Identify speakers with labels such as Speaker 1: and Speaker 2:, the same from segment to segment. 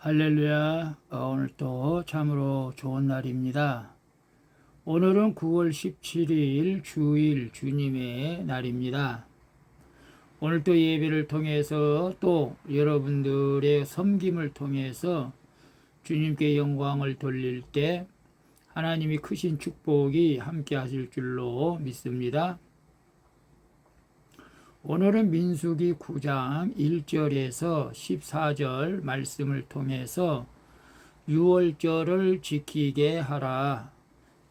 Speaker 1: 할렐루야. 오늘 또 참으로 좋은 날입니다. 오늘은 9월 17일 주일 주님의 날입니다. 오늘 또 예배를 통해서 또 여러분들의 섬김을 통해서 주님께 영광을 돌릴 때 하나님이 크신 축복이 함께 하실 줄로 믿습니다. 오늘은 민수기 9장 1절에서 14절 말씀을 통해서 유월절을 지키게 하라,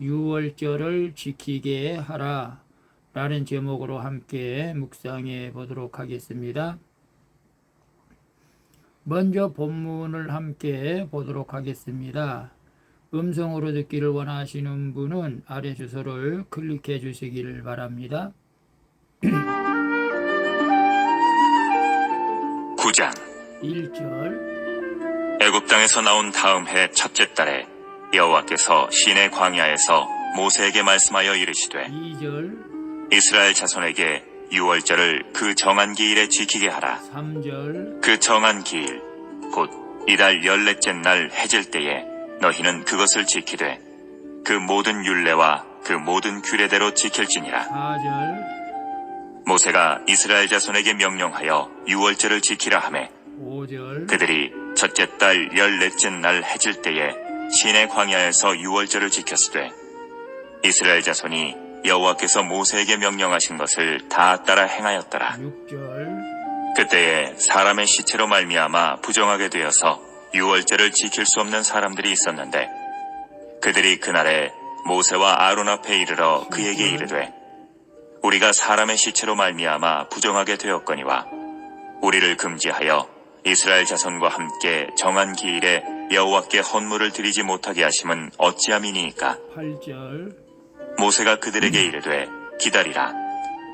Speaker 1: 유월절을 지키게 하라 라는 제목으로 함께 묵상해 보도록 하겠습니다. 먼저 본문을 함께 보도록 하겠습니다. 음성으로 듣기를 원하시는 분은 아래 주소를 클릭해 주시길 바랍니다.
Speaker 2: 9장
Speaker 1: 1절
Speaker 2: 애굽 땅에서 나온 다음 해 첫째 달에 여호와께서 시내 광야에서 모세에게 말씀하여 이르시되
Speaker 1: 2절
Speaker 2: 이스라엘 자손에게 유월절을 그 정한 기일에 지키게 하라.
Speaker 1: 3절
Speaker 2: 그 정한 기일 곧 이달 14째 날 해질 때에 너희는 그것을 지키되 그 모든 율례와 그 모든 규례대로 지킬지니라.
Speaker 1: 4절
Speaker 2: 모세가 이스라엘 자손에게 명령하여 유월절을 지키라 하매
Speaker 1: 5절
Speaker 2: 그들이 첫째 달 14째 날 해질 때에 시내 광야에서 유월절을 지켰으되 이스라엘 자손이 여호와께서 모세에게 명령하신 것을 다 따라 행하였더라.
Speaker 1: 6절
Speaker 2: 그때에 사람의 시체로 말미암아 부정하게 되어서 유월절을 지킬 수 없는 사람들이 있었는데 그들이 그날에 모세와 아론 앞에 이르러 그에게 이르되 우리가 사람의 시체로 말미암아 부정하게 되었거니와 우리를 금지하여 이스라엘 자손과 함께 정한 기일에 여호와께 헌물을 드리지 못하게 하심은 어찌함이니이까.
Speaker 1: 8절
Speaker 2: 모세가 그들에게 이르되 기다리라.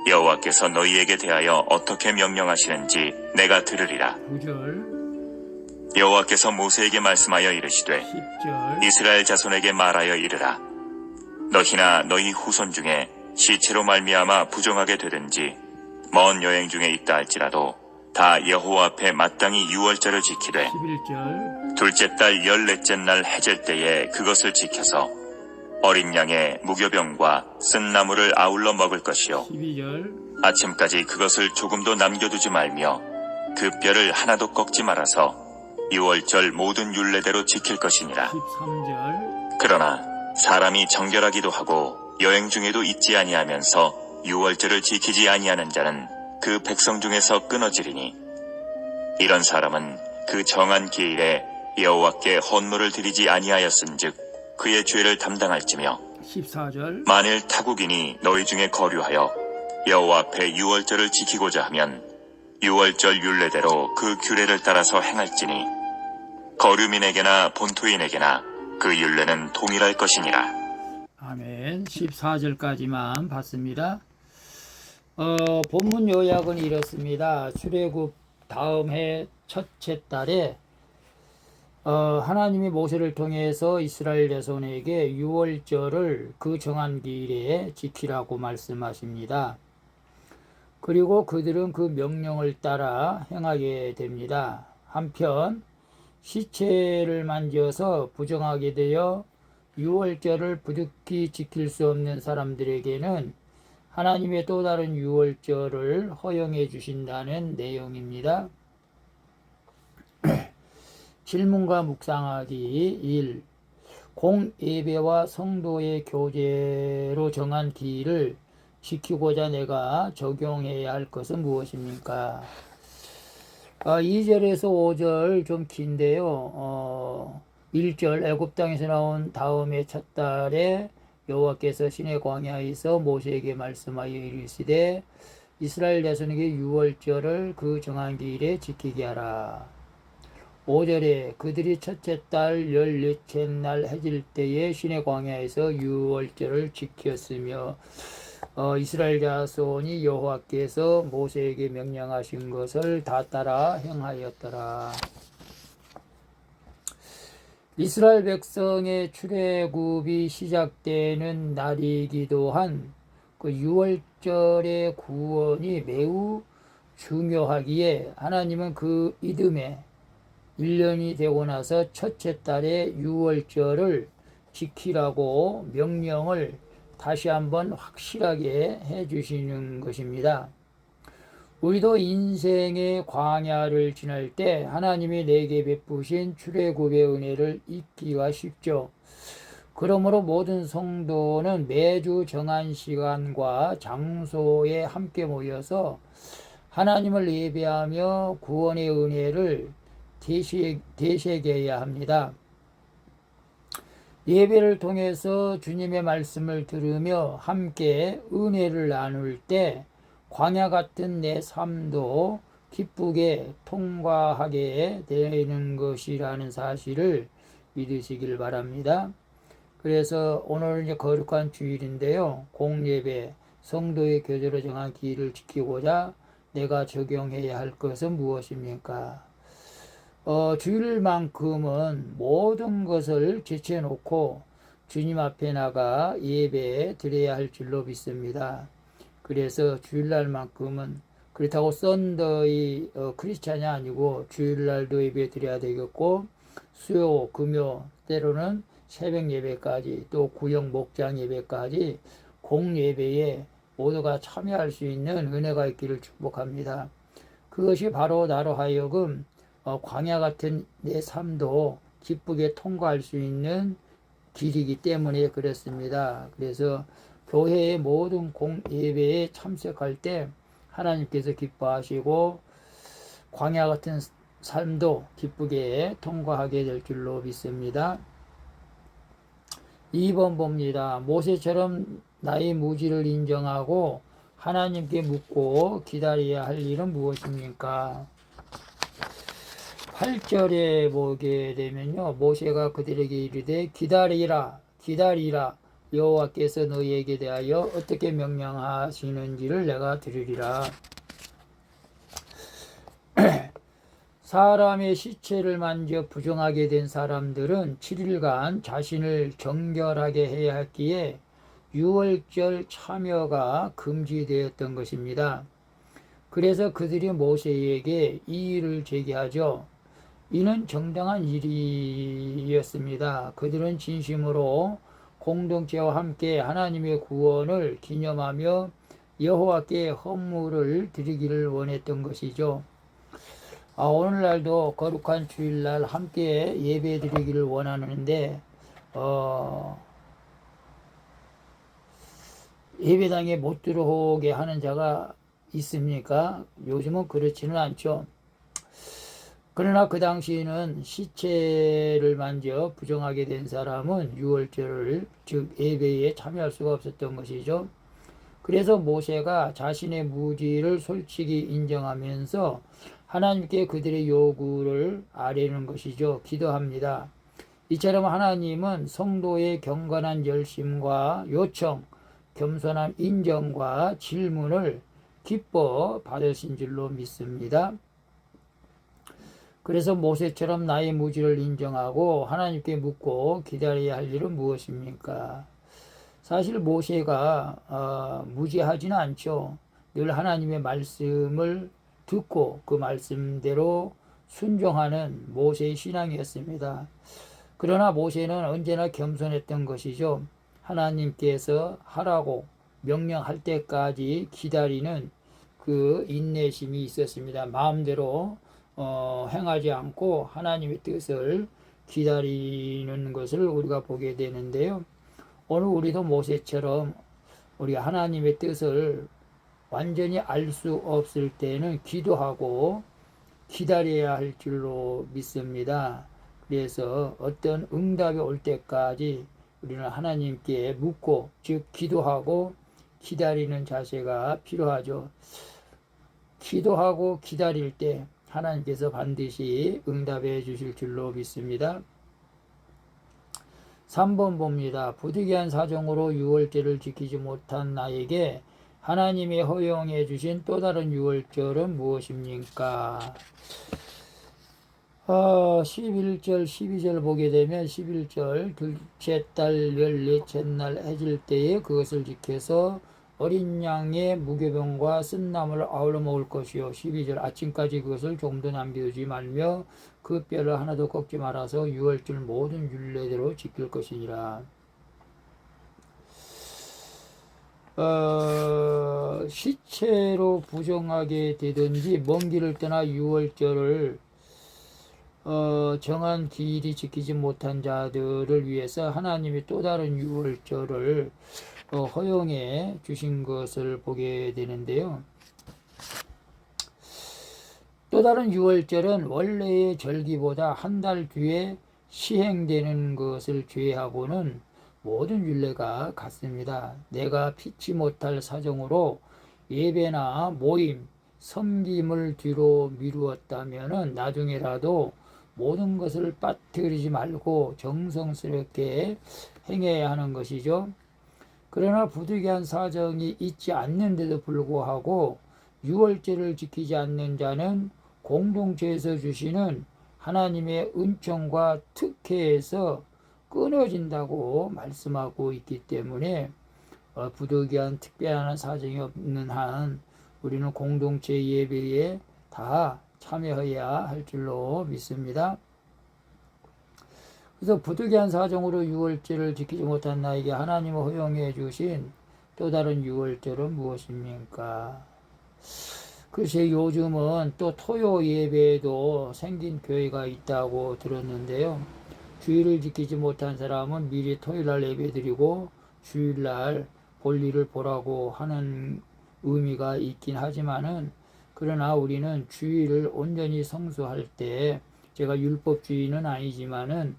Speaker 2: 여호와께서 너희에게 대하여 어떻게 명령하시는지 내가 들으리라.
Speaker 1: 9절
Speaker 2: 여호와께서 모세에게 말씀하여 이르시되
Speaker 1: 10절
Speaker 2: 이스라엘 자손에게 말하여 이르라. 너희나 너희 후손 중에 시체로 말미암아 부정하게 되든지 먼 여행 중에 있다 할지라도 다 여호와 앞에 마땅히 유월절을 지키되
Speaker 1: 11절
Speaker 2: 둘째 달 14째 날 해질 때에 그것을 지켜서 어린 양의 무교병과 쓴 나물을 아울러 먹을 것이요
Speaker 1: 12절
Speaker 2: 아침까지 그것을 조금도 남겨두지 말며 그 뼈를 하나도 꺾지 말아서 유월절 모든 율례대로 지킬 것이니라.
Speaker 1: 13절
Speaker 2: 그러나 사람이 정결하기도 하고 여행 중에도 잊지 아니하면서 유월절을 지키지 아니하는 자는 그 백성 중에서 끊어지리니 이런 사람은 그 정한 기일에 여호와께 헌물을 드리지 아니하였은즉 그의 죄를 담당할지며
Speaker 1: 14절
Speaker 2: 만일 타국인이 너희 중에 거류하여 여호와 앞에 유월절을 지키고자 하면 유월절 율례대로 그 규례를 따라서 행할지니 거류민에게나 본토인에게나 그 율례는 동일할 것이니라.
Speaker 1: 아멘. 14절까지만 봤습니다. 본문 요약은 이렇습니다. 출애굽 다음 해 첫째 달에 하나님이 모세를 통해서 이스라엘 자손에게 유월절을 그 정한 기일에 지키라고 말씀하십니다. 그리고 그들은 그 명령을 따라 행하게 됩니다. 한편 시체를 만져서 부정하게 되어 유월절을 부득이 지킬 수 없는 사람들에게는 하나님의 또 다른 유월절을 허용해 주신다는 내용입니다. 질문과 묵상하기 1. 공예배와 성도의 교제로 정한 기일을 지키고자 내가 적용해야 할 것은 무엇입니까? 2절에서 5절 좀 긴데요. 1절 애굽 땅에서 나온 다음에 첫 달에 여호와께서 시내 광야에서 모세에게 말씀하여 이르시되 이스라엘 자손에게 유월절을 그 정한 기일에 지키게 하라. 5절에 그들이 첫째 달 14째 날 해질 때에 시내 광야에서 유월절을 지켰으며 이스라엘 자손이 여호와께서 모세에게 명령하신 것을 다 따라 행하였더라. 이스라엘 백성의 출애굽이 시작되는 날이기도 한 그 유월절의 구원이 매우 중요하기에 하나님은 그 이듬해 1년이 되고 나서 첫째 달에 유월절을 지키라고 명령을 다시 한번 확실하게 해 주시는 것입니다. 우리도 인생의 광야를 지날 때 하나님이 내게 베푸신 출애굽의 은혜를 잊기가 쉽죠. 그러므로 모든 성도는 매주 정한 시간과 장소에 함께 모여서 하나님을 예배하며 구원의 은혜를 되새겨야 합니다. 예배를 통해서 주님의 말씀을 들으며 함께 은혜를 나눌 때 광야 같은 내 삶도 기쁘게 통과하게 되는 것이라는 사실을 믿으시길 바랍니다. 그래서 오늘 이제 거룩한 주일인데요. 공예배, 성도의 교제로 정한 기일을 지키고자 내가 적용해야 할 것은 무엇입니까? 주일만큼은 모든 것을 제쳐놓고 주님 앞에 나가 예배 드려야 할 줄로 믿습니다. 그래서 주일날만큼은 그렇다고 썬더이 크리스찬이 아니고 주일날도 예배 드려야 되겠고 수요, 금요, 때로는 새벽 예배까지 또 구역 목장 예배까지 공예배에 모두가 참여할 수 있는 은혜가 있기를 축복합니다. 그것이 바로 나로 하여금 광야 같은 내 삶도 기쁘게 통과할 수 있는 길이기 때문에 그렇습니다. 그래서 교회의 모든 공예배에 참석할 때 하나님께서 기뻐하시고 광야 같은 삶도 기쁘게 통과하게 될 줄로 믿습니다. 2번 봅니다. 모세처럼 나의 무지를 인정하고 하나님께 묻고 기다려야 할 일은 무엇입니까? 8절에 보게 되면요. 모세가 그들에게 이르되 기다리라 여호와께서 너희에게 대하여 어떻게 명령하시는지를 내가 들으리라. 사람의 시체를 만져 부정하게 된 사람들은 7일간 자신을 정결하게 해야 했기에 유월절 참여가 금지되었던 것입니다. 그래서 그들이 모세에게 이 일을 제기하죠. 이는 정당한 일이었습니다. 그들은 진심으로 공동체와 함께 하나님의 구원을 기념하며 여호와께 헌물을 드리기를 원했던 것이죠. 오늘날도 거룩한 주일날 함께 예배 드리기를 원하는데 예배당에 못 들어오게 하는 자가 있습니까? 요즘은 그렇지는 않죠. 그러나 그 당시에는 시체를 만져 부정하게 된 사람은 유월절을 즉 예배에 참여할 수가 없었던 것이죠. 그래서 모세가 자신의 무지를 솔직히 인정하면서 하나님께 그들의 요구를 아뢰는 것이죠. 기도합니다. 이처럼 하나님은 성도의 경건한 열심과 요청, 겸손한 인정과 질문을 기뻐 받으신 줄로 믿습니다. 그래서 모세처럼 나의 무지를 인정하고 하나님께 묻고 기다려야 할 일은 무엇입니까? 사실 모세가 무지하지는 않죠. 늘 하나님의 말씀을 듣고 그 말씀대로 순종하는 모세의 신앙이었습니다. 그러나 모세는 언제나 겸손했던 것이죠. 하나님께서 하라고 명령할 때까지 기다리는 그 인내심이 있었습니다. 마음대로 행하지 않고 하나님의 뜻을 기다리는 것을 우리가 보게 되는데요. 오늘 우리도 모세처럼 우리 하나님의 뜻을 완전히 알 수 없을 때는 기도하고 기다려야 할 줄로 믿습니다. 그래서 어떤 응답이 올 때까지 우리는 하나님께 묻고 즉 기도하고 기다리는 자세가 필요하죠. 기도하고 기다릴 때 하나님께서 반드시 응답해 주실 줄로 믿습니다. 3번 봅니다. 부득이한 사정으로 유월절을 지키지 못한 나에게 하나님이 허용해 주신 또 다른 유월절은 무엇입니까? 11절, 12절 보게 되면 11절 둘째 달 14째 날 해질 때에 그것을 지켜서 어린 양의 무교병과 쓴나물을 아울러 먹을 것이요. 12절 아침까지 그것을 조금도 남겨두지 말며 그 뼈를 하나도 꺾지 말아서 유월절 모든 율례대로 지킬 것이니라. 시체로 부정하게 되든지 먼 길을 떠나 유월절을 정한 기일이 지키지 못한 자들을 위해서 하나님이 또 다른 유월절을 허용해 주신 것을 보게 되는데요. 또 다른 유월절은 원래의 절기보다 한 달 뒤에 시행되는 것을 제외하고는 모든 율례가 같습니다. 내가 피치 못할 사정으로 예배나 모임, 섬김을 뒤로 미루었다면 나중에라도 모든 것을 빠뜨리지 말고 정성스럽게 행해야 하는 것이죠. 그러나 부득이한 사정이 있지 않는데도 불구하고 유월절을 지키지 않는 자는 공동체에서 주시는 하나님의 은총과 특혜에서 끊어진다고 말씀하고 있기 때문에 부득이한 특별한 사정이 없는 한 우리는 공동체 예배에 다 참여해야 할 줄로 믿습니다. 그래서 부득이한 사정으로 유월절을 지키지 못한 나에게 하나님이 허용해 주신 또 다른 유월절은 무엇입니까? 글쎄 요즘은 또 토요 예배에도 생긴 교회가 있다고 들었는데요. 주일을 지키지 못한 사람은 미리 토요일날 예배드리고 주일날 볼일을 보라고 하는 의미가 있긴 하지만은 그러나 우리는 주일을 온전히 성수할 때 제가 율법주의는 아니지만은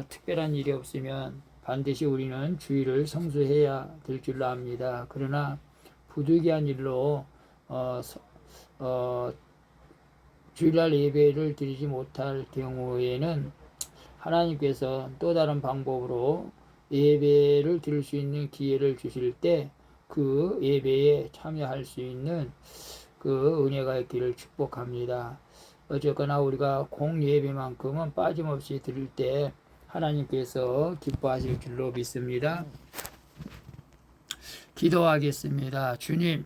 Speaker 1: 특별한 일이 없으면 반드시 우리는 주일을 성수해야 될 줄로 압니다. 그러나 부득이한 일로 주일날 예배를 드리지 못할 경우에는 하나님께서 또 다른 방법으로 예배를 드릴 수 있는 기회를 주실 때 그 예배에 참여할 수 있는 그 은혜가 있기를 축복합니다. 어쨌거나 우리가 공예배만큼은 빠짐없이 드릴 때 하나님께서 기뻐하실 줄로 믿습니다. 기도하겠습니다. 주님,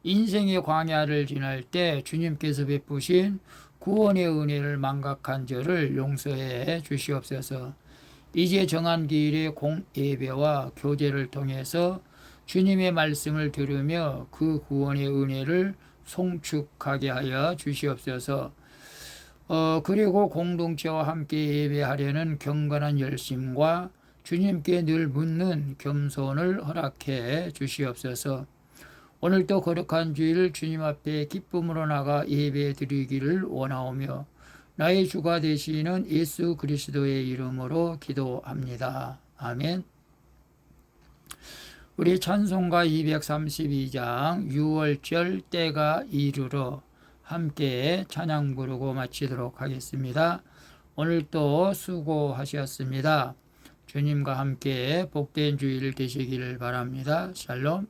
Speaker 1: 인생의 광야를 지날 때 주님께서 베푸신 구원의 은혜를 망각한 저를 용서해 주시옵소서. 이제 정한 기일의 공예배와 교제를 통해서 주님의 말씀을 들으며 그 구원의 은혜를 송축하게 하여 주시옵소서. 그리고 공동체와 함께 예배하려는 경건한 열심과 주님께 늘 묻는 겸손을 허락해 주시옵소서. 오늘도 거룩한 주일 주님 앞에 기쁨으로 나가 예배 드리기를 원하오며 나의 주가 되시는 예수 그리스도의 이름으로 기도합니다. 아멘. 우리 찬송가 232장 6월절 때가 이르러 함께 찬양 부르고 마치도록 하겠습니다. 오늘도 수고하셨습니다. 주님과 함께 복된 주일 되시기를 바랍니다. 샬롬.